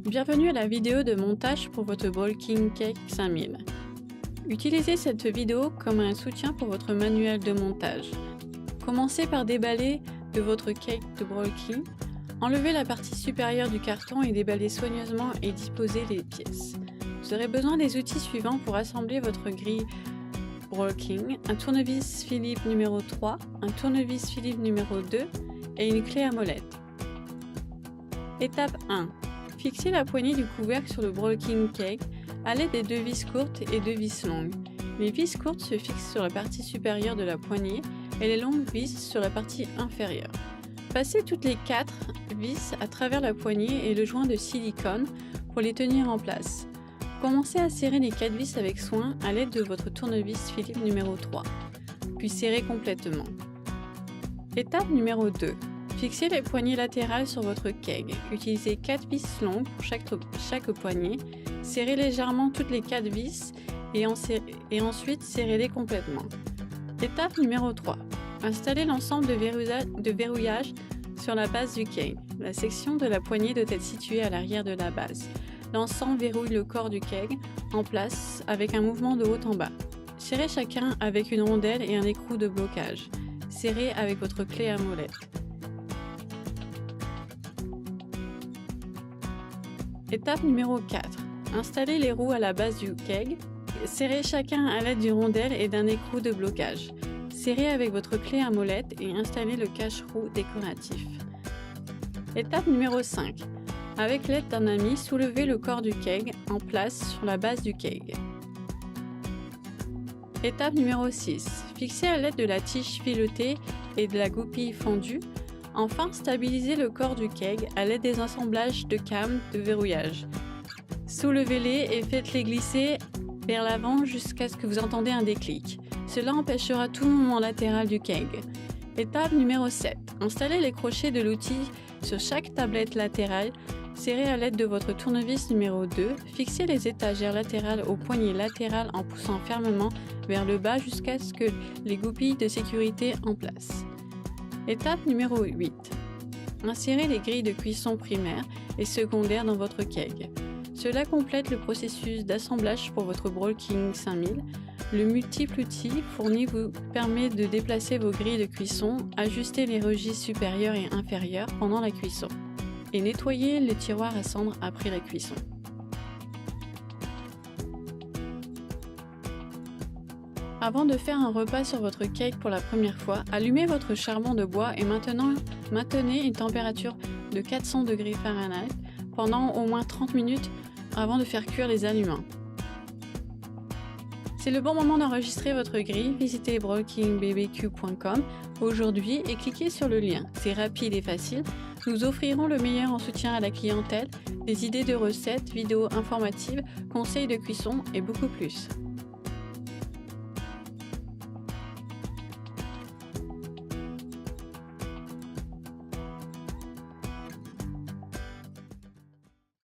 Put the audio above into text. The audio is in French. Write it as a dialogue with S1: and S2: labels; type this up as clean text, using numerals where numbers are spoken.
S1: Bienvenue à la vidéo de montage pour votre Brol King Cake 5000. Utilisez cette vidéo comme un soutien pour votre manuel de montage. Commencez par déballer de votre cake de Brol King. Enlevez la partie supérieure du carton et déballez soigneusement et disposez les pièces. Vous aurez besoin des outils suivants pour assembler votre grille Brol King: un tournevis Philips numéro 3, un tournevis Philips numéro 2 et une clé à molette. Étape 1. Fixez la poignée du couvercle sur le Brol King Cake à l'aide des deux vis courtes et deux vis longues. Les vis courtes se fixent sur la partie supérieure de la poignée et les longues vis sur la partie inférieure. Passez toutes les 4 vis à travers la poignée et le joint de silicone pour les tenir en place. Commencez à serrer les 4 vis avec soin à l'aide de votre tournevis Philips numéro 3, puis serrez complètement. Étape numéro 2. Fixez les poignées latérales sur votre keg. Utilisez 4 vis longues pour chaque poignée. Serrez légèrement toutes les 4 vis et ensuite serrez-les complètement. Étape numéro 3. Installez l'ensemble de verrouillage sur la base du keg. La section de la poignée doit être située à l'arrière de la base. L'ensemble verrouille le corps du keg en place avec un mouvement de haut en bas. Serrez chacun avec une rondelle et un écrou de blocage. Serrez avec votre clé à molette. Étape numéro 4. Installez les roues à la base du keg. Serrez chacun à l'aide d'une rondelle et d'un écrou de blocage. Serrez avec votre clé à molette et installez le cache-roue décoratif. Étape numéro 5. Avec l'aide d'un ami, soulevez le corps du keg en place sur la base du keg. Étape numéro 6. Fixez à l'aide de la tige filetée et de la goupille fendue. Enfin, stabilisez le corps du keg à l'aide des assemblages de cames de verrouillage. Soulevez-les et faites-les glisser vers l'avant jusqu'à ce que vous entendez un déclic. Cela empêchera tout mouvement latéral du keg. Étape numéro 7. Installez les crochets de l'outil sur chaque tablette latérale. Serrez à l'aide de votre tournevis numéro 2. Fixez les étagères latérales aux poignées latérales en poussant fermement vers le bas jusqu'à ce que les goupilles de sécurité en place. Étape numéro 8. Insérez les grilles de cuisson primaire et secondaire dans votre keg. Cela complète le processus d'assemblage pour votre Brol King 5000. Le multiple outil fourni vous permet de déplacer vos grilles de cuisson, ajuster les registres supérieurs et inférieurs pendant la cuisson et nettoyer les tiroirs à cendres après la cuisson. Avant de faire un repas sur votre cake pour la première fois, allumez votre charbon de bois et maintenez une température de 400 degrés Fahrenheit pendant au moins 30 minutes avant de faire cuire les aliments. C'est le bon moment d'enregistrer votre grille. Visitez brolkingbbq.com aujourd'hui et cliquez sur le lien. C'est rapide et facile. Nous offrirons le meilleur en soutien à la clientèle, des idées de recettes, vidéos informatives, conseils de cuisson et beaucoup plus.